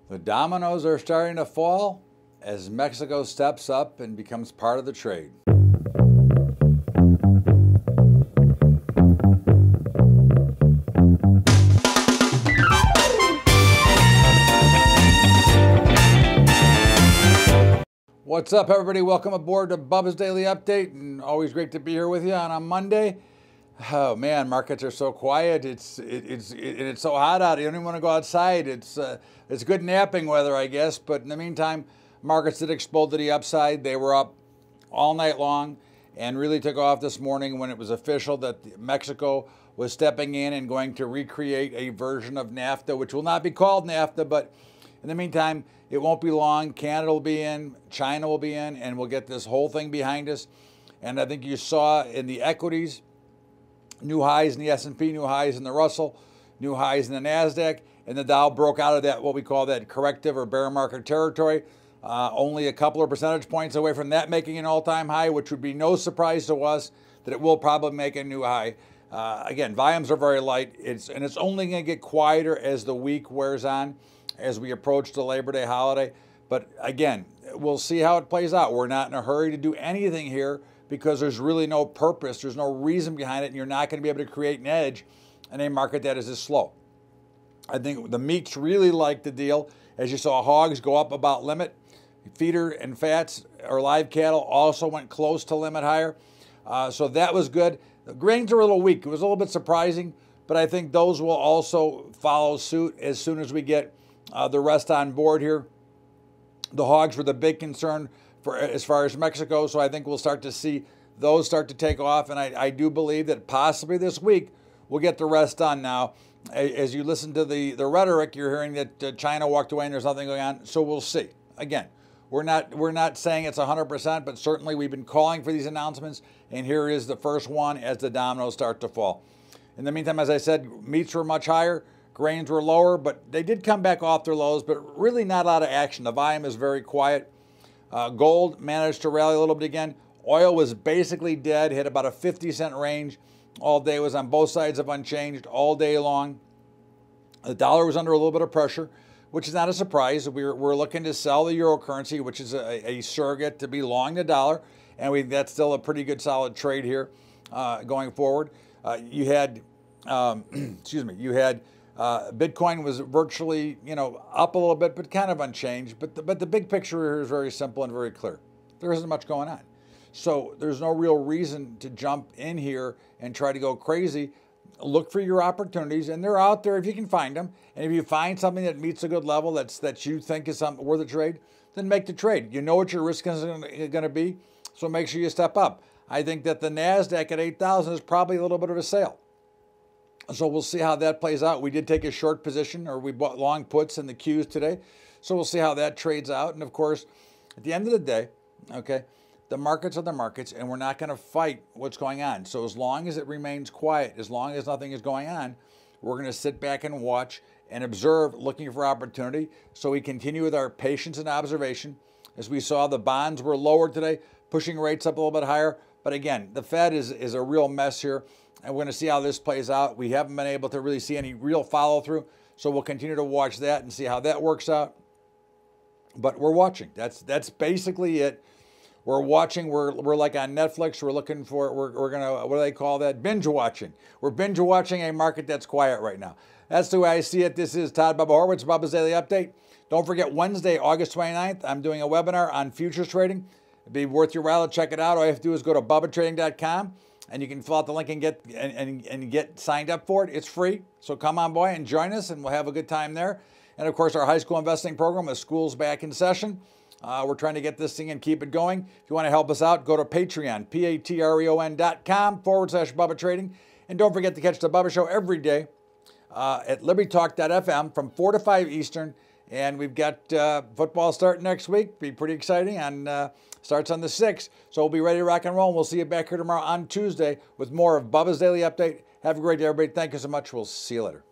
The dominoes are starting to fall as Mexico steps up and becomes part of the trade. What's up, everybody? Welcome aboard to Bubba's Daily Update, and always great to be here with you on a Monday. Oh man, markets are so quiet. It's so hot out. You don't even want to go outside. It's good napping weather, I guess. But in the meantime, markets did explode to the upside. They were up all night long and really took off this morning when it was official that Mexico was stepping in and going to recreate a version of NAFTA, which will not be called NAFTA, but in the meantime, it won't be long. Canada will be in, China will be in, and we'll get this whole thing behind us. And I think you saw in the equities, new highs in the S&P, new highs in the Russell, new highs in the NASDAQ, and the Dow broke out of that, what we call that corrective or bear market territory. Only a couple of percentage points away from that making an all-time high, which would be no surprise to us that it will probably make a new high. Again, volumes are very light, and it's only going to get quieter as the week wears on, as we approach the Labor Day holiday. But again, we'll see how it plays out. We're not in a hurry to do anything here because there's really no purpose. There's no reason behind it, and you're not going to be able to create an edge in a market that is this slow. I think the meats really like the deal. As you saw, hogs go up about limit. Feeder and fats or live cattle also went close to limit higher. So that was good. The grains are a little weak. It was a little bit surprising, but I think those will also follow suit as soon as we get the rest on board here. The hogs were the big concern for as far as Mexico, so I think we'll start to see those start to take off, and I do believe that possibly this week we'll get the rest done. Now, as you listen to the rhetoric, you're hearing that China walked away and there's nothing going on, so we'll see. Again, we're not saying it's 100%, but certainly we've been calling for these announcements, and here is the first one as the dominoes start to fall. In the meantime, as I said, meats were much higher. Grains were lower, but they did come back off their lows, but really not a lot of action. The volume is very quiet. Gold managed to rally a little bit again. Oil was basically dead, hit about a 50-cent range all day. It was on both sides of unchanged all day long. The dollar was under a little bit of pressure, which is not a surprise. We're looking to sell the euro currency, which is a surrogate to be long the dollar, and that's still a pretty good solid trade here going forward. You had, Bitcoin was virtually, up a little bit, but kind of unchanged. But the big picture here is very simple and very clear. There isn't much going on. So there's no real reason to jump in here and try to go crazy. Look for your opportunities, and they're out there if you can find them. And if you find something that meets a good level that you think is something worth a trade, then make the trade. You know what your risk is going to be, so make sure you step up. I think that the NASDAQ at 8,000 is probably a little bit of a sale. So we'll see how that plays out. We did take a short position, or we bought long puts in the Qs today. So we'll see how that trades out. And of course, at the end of the day, okay, the markets are the markets, and we're not going to fight what's going on. So as long as it remains quiet, as long as nothing is going on, we're going to sit back and watch and observe, looking for opportunity. So we continue with our patience and observation. As we saw, the bonds were lower today, pushing rates up a little bit higher. But again, the Fed is a real mess here, and we're going to see how this plays out. We haven't been able to really see any real follow-through, so we'll continue to watch that and see how that works out. But we're watching. That's basically it. We're watching. We're like on Netflix. We're looking for. We're gonna, what do they call that? Binge watching. We're binge watching a market that's quiet right now. That's the way I see it. This is Todd Bubba Horwitz, Bubba's Daily Update. Don't forget, Wednesday, August 29th, I'm doing a webinar on futures trading. It'd be worth your while to check it out. All you have to do is go to bubbatrading.com, and you can fill out the link and get signed up for it. It's free. So come on, boy, and join us, and we'll have a good time there. And of course, our high school investing program with schools back in session. We're trying to get this thing and keep it going. If you want to help us out, go to Patreon, patreon.com/Bubba Trading. And don't forget to catch the Bubba Show every day at libertytalk.fm from 4 to 5 Eastern. And we've got football starting next week. Be pretty exciting. And starts on the 6th. So we'll be ready to rock and roll. And we'll see you back here tomorrow on Tuesday with more of Bubba's Daily Update. Have a great day, everybody. Thank you so much. We'll see you later.